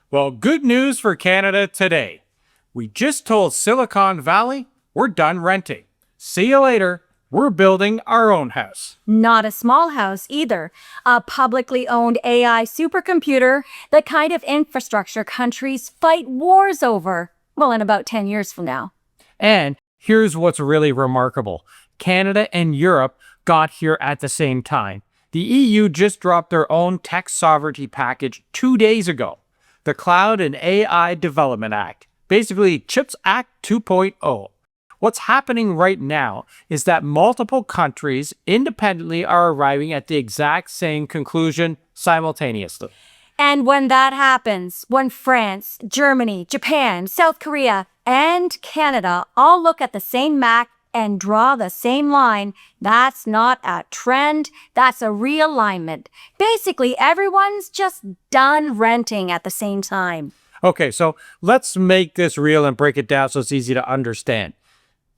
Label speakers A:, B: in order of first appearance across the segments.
A: Well, good news for Canada today. We just told Silicon Valley we're done renting. See you later. We're building our own house.
B: Not a small house either. A publicly owned AI supercomputer, the kind of infrastructure countries fight wars over. Well, in about 10 years from now.
A: And here's what's really remarkable. Canada and Europe got here at the same time. The EU just dropped their own tech sovereignty package 2 days ago. The Cloud and AI Development Act, basically CHIPS Act 2.0. What's happening right now is that multiple countries independently are arriving at the exact same conclusion simultaneously.
B: And when that happens, when France, Germany, Japan, South Korea, and Canada all look at the same map and draw the same line, that's not a trend, that's a realignment. Basically, everyone's just done renting at the same time.
A: Okay, so let's make this real and break it down so it's easy to understand.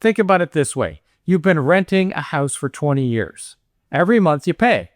A: Think about it this way. You've been renting a house for 20 years. Every month you pay.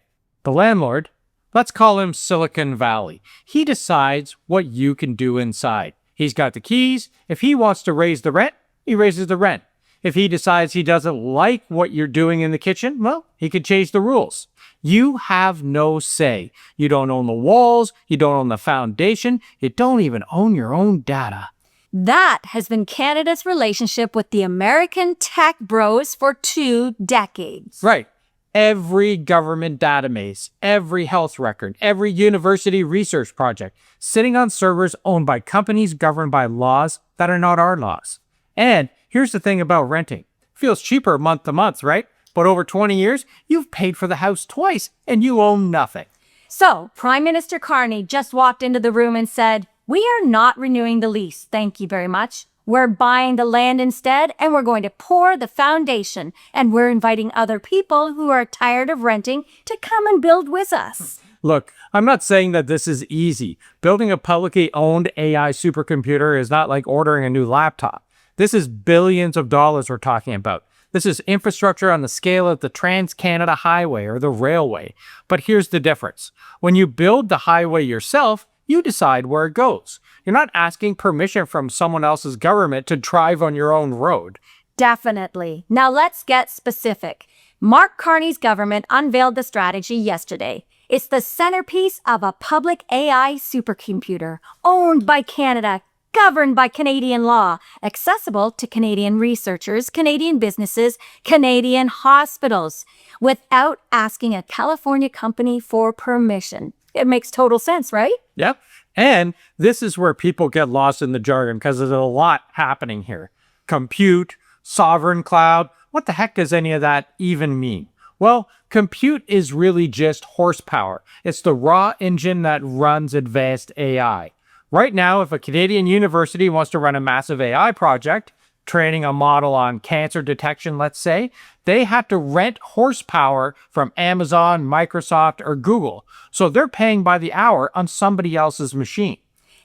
A: The landlord, let's call him Silicon Valley. He decides what you can do inside. He's got the keys. If he wants to raise the rent, he raises the rent. If he decides he doesn't like what you're doing in the kitchen, well, he could change the rules. You have no say. You don't own the walls. You don't own the foundation. You don't even own your own data.
B: That has been Canada's relationship with the American tech bros for 2 decades.
A: Right. Every government database, every health record, every university research project sitting on servers owned by companies governed by laws that are not our laws. And here's the thing about renting. Feels cheaper month to month, right? But over 20 years, you've paid for the house twice and you own nothing.
B: So, Prime Minister Carney just walked into the room and said, "We are not renewing the lease, thank you very much. We're buying the land instead, and we're going to pour the foundation, and we're inviting other people who are tired of renting to come and build with us."
A: Look, I'm not saying that this is easy. Building a publicly owned AI supercomputer is not like ordering a new laptop. This is billions of dollars we're talking about. This is infrastructure on the scale of the Trans-Canada Highway or the railway. But here's the difference. When you build the highway yourself, you decide where it goes. You're not asking permission from someone else's government to drive on your own road.
B: Definitely. Now let's get specific. Mark Carney's government unveiled the strategy yesterday. It's the centerpiece of a public AI supercomputer owned by Canada, governed by Canadian law, accessible to Canadian researchers, Canadian businesses, Canadian hospitals, without asking a California company for permission. It makes total sense, right?
A: Yep. And this is where people get lost in the jargon because there's a lot happening here. Compute, sovereign cloud, what the heck does any of that even mean? Well, compute is really just horsepower. It's the raw engine that runs advanced AI. Right now, if a Canadian university wants to run a massive AI project, training a model on cancer detection, let's say, they have to rent horsepower from Amazon, Microsoft, or Google. So they're paying by the hour on somebody else's machine.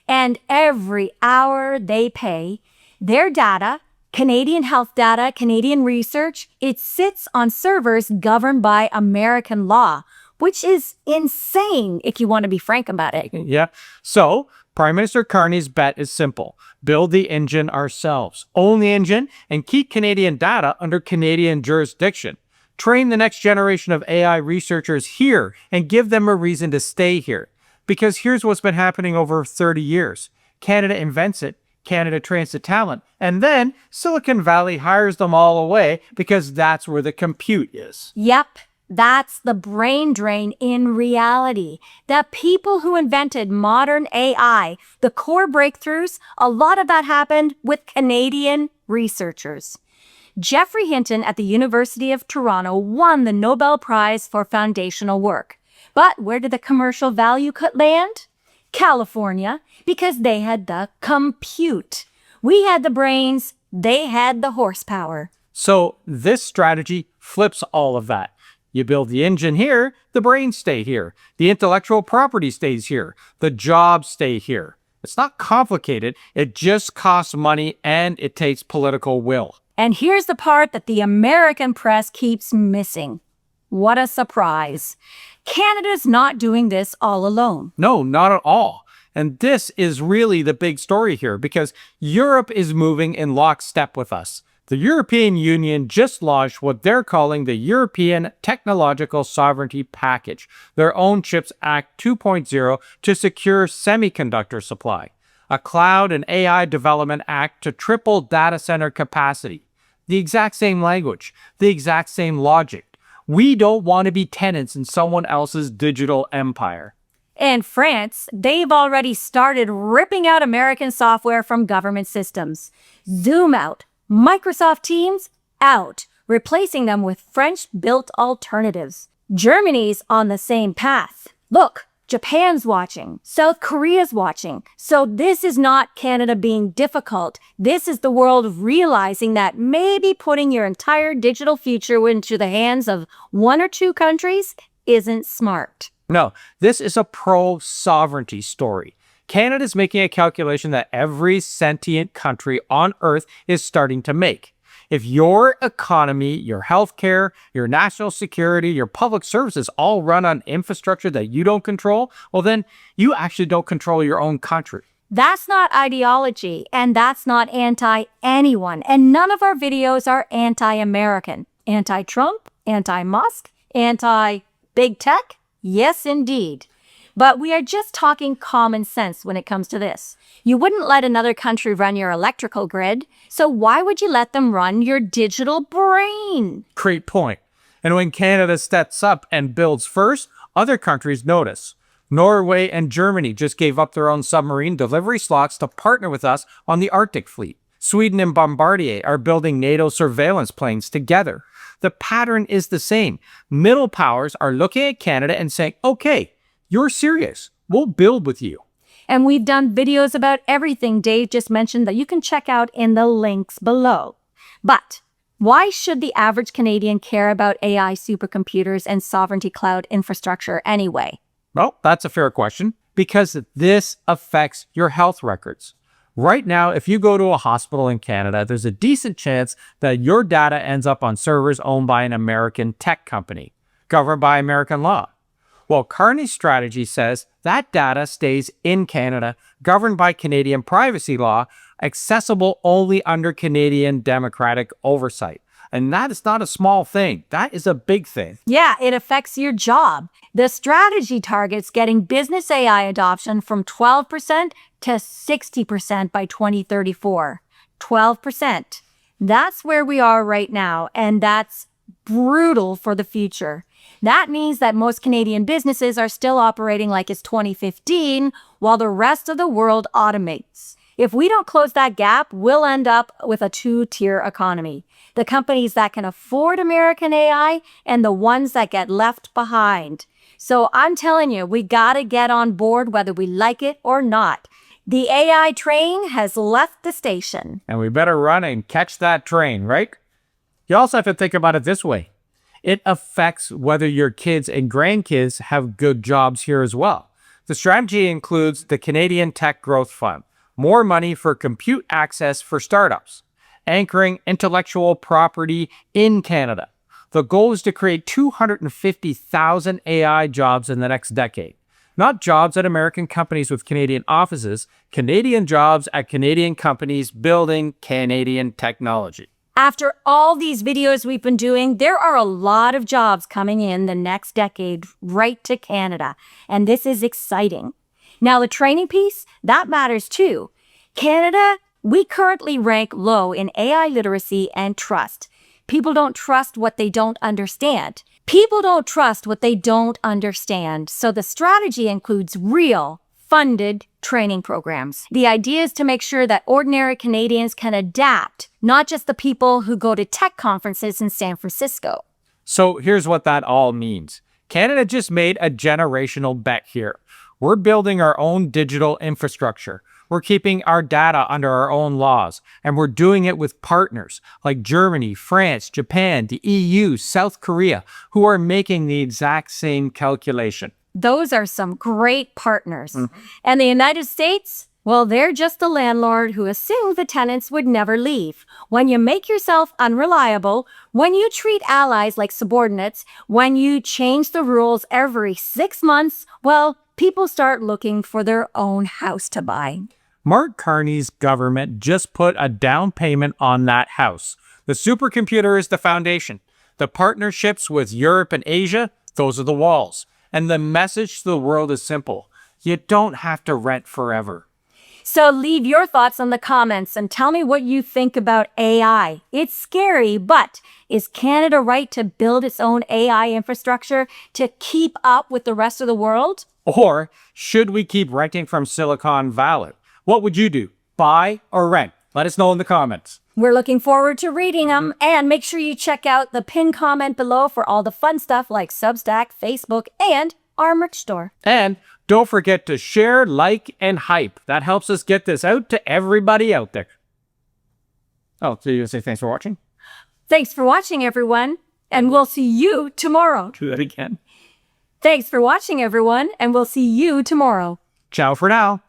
B: And every hour they pay, their data, Canadian health data, Canadian research, it sits on servers governed by American law, which is insane if you want to be frank about it.
A: Yeah. So Prime Minister Carney's bet is simple. Build the engine ourselves. Own the engine and keep Canadian data under Canadian jurisdiction. Train the next generation of AI researchers here and give them a reason to stay here. Because here's what's been happening over 30 years. Canada invents it, Canada trains the talent, and then Silicon Valley hires them all away because that's where the compute is.
B: Yep. That's the brain drain in reality. The people who invented modern AI, the core breakthroughs, a lot of that happened with Canadian researchers. Geoffrey Hinton at the University of Toronto won the Nobel Prize for foundational work. But where did the commercial value cut land? California, because they had the compute. We had the brains, they had the horsepower.
A: So this strategy flips all of that. You build the engine here, the brains stay here. The intellectual property stays here. The jobs stay here. It's not complicated. It just costs money and it takes political will.
B: And here's the part that the American press keeps missing. What a surprise. Canada's not doing this all alone.
A: No, not at all. And this is really the big story here because Europe is moving in lockstep with us. The European Union just launched what they're calling the European Technological Sovereignty Package, their own Chips Act 2.0 to secure semiconductor supply, a cloud and AI development act to triple data center capacity. The exact same language, the exact same logic. We don't want to be tenants in someone else's digital empire.
B: In France, they've already started ripping out American software from government systems. Zoom out, Microsoft Teams out, replacing them with French-built alternatives. Germany's on the same path. Look, Japan's watching. South Korea's watching. So this is not Canada being difficult. This is the world realizing that maybe putting your entire digital future into the hands of one or two countries isn't smart.
A: No, this is a pro-sovereignty story. Canada's making a calculation that every sentient country on Earth is starting to make. If your economy, your healthcare, your national security, your public services all run on infrastructure that you don't control, well then you actually don't control your own country.
B: That's not ideology, and that's not anti-anyone, and none of our videos are anti-American. Anti-Trump, anti-Musk, anti-big tech? Yes, indeed. But we are just talking common sense when it comes to this. You wouldn't let another country run your electrical grid, so why would you let them run your digital brain?
A: Great point. And when Canada steps up and builds first, other countries notice. Norway and Germany just gave up their own submarine delivery slots to partner with us on the Arctic fleet. Sweden and Bombardier are building NATO surveillance planes together. The pattern is the same. Middle powers are looking at Canada and saying, okay, you're serious. We'll build with you.
B: And we've done videos about everything Dave just mentioned that you can check out in the links below. But why should the average Canadian care about AI supercomputers and sovereignty cloud infrastructure anyway?
A: Well, that's a fair question. Because this affects your health records. Right now, if you go to a hospital in Canada, there's a decent chance that your data ends up on servers owned by an American tech company, governed by American law. Well, Carney's strategy says that data stays in Canada, governed by Canadian privacy law, accessible only under Canadian democratic oversight. And that is not a small thing. That is a big thing.
B: Yeah, it affects your job. The strategy targets getting business AI adoption from 12% to 60% by 2034. 12%. That's where we are right now, and that's brutal for the future. That means that most Canadian businesses are still operating like it's 2015, while the rest of the world automates. If we don't close that gap, we'll end up with a two-tier economy. The companies that can afford American AI and the ones that get left behind. So I'm telling you, we gotta get on board whether we like it or not. The AI train has left the station.
A: And we better run and catch that train, right? You also have to think about it this way. It affects whether your kids and grandkids have good jobs here as well. The strategy includes the Canadian Tech Growth Fund, more money for compute access for startups, anchoring intellectual property in Canada. The goal is to create 250,000 AI jobs in the next decade. Not jobs at American companies with Canadian offices, Canadian jobs at Canadian companies building Canadian technology.
B: After all these videos we've been doing, there are a lot of jobs coming in the next decade right to Canada, and this is exciting. Now, the training piece, that matters too. Canada, we currently rank low in AI literacy and trust. People don't trust what they don't understand. People don't trust what they don't understand. So the strategy includes real, funded training programs. The idea is to make sure that ordinary Canadians can adapt, not just the people who go to tech conferences in San Francisco.
A: So here's what that all means. Canada just made a generational bet here. We're building our own digital infrastructure. We're keeping our data under our own laws, and we're doing it with partners like Germany, France, Japan, the EU, South Korea, who are making the exact same calculation.
B: Those are some great partners. And the United States, Well, they're just the landlord who assumed the tenants would never leave. When you make yourself unreliable, when you treat allies like subordinates, when you change the rules every 6 months, well, people start looking for their own house to buy.
A: Mark Carney's government just put a down payment on that house. The supercomputer is the foundation. The partnerships with Europe and Asia, those are the walls. And the message to the world is simple. You don't have to rent forever.
B: So leave your thoughts in the comments and tell me what you think about AI. It's scary, but is Canada right to build its own AI infrastructure to keep up with the rest of the world?
A: Or should we keep renting from Silicon Valley? What would you do? Buy or rent? Let us know in the comments.
B: We're looking forward to reading them, and make sure you check out the pinned comment below for all the fun stuff like Substack, Facebook, and our merch store.
A: And don't forget to share, like, and hype. That helps us get this out to everybody out there. Oh, so you say thanks for watching?
B: Thanks for watching, everyone, and we'll see you tomorrow.
A: Do that again.
B: Thanks for watching, everyone, and we'll see you tomorrow.
A: Ciao for now.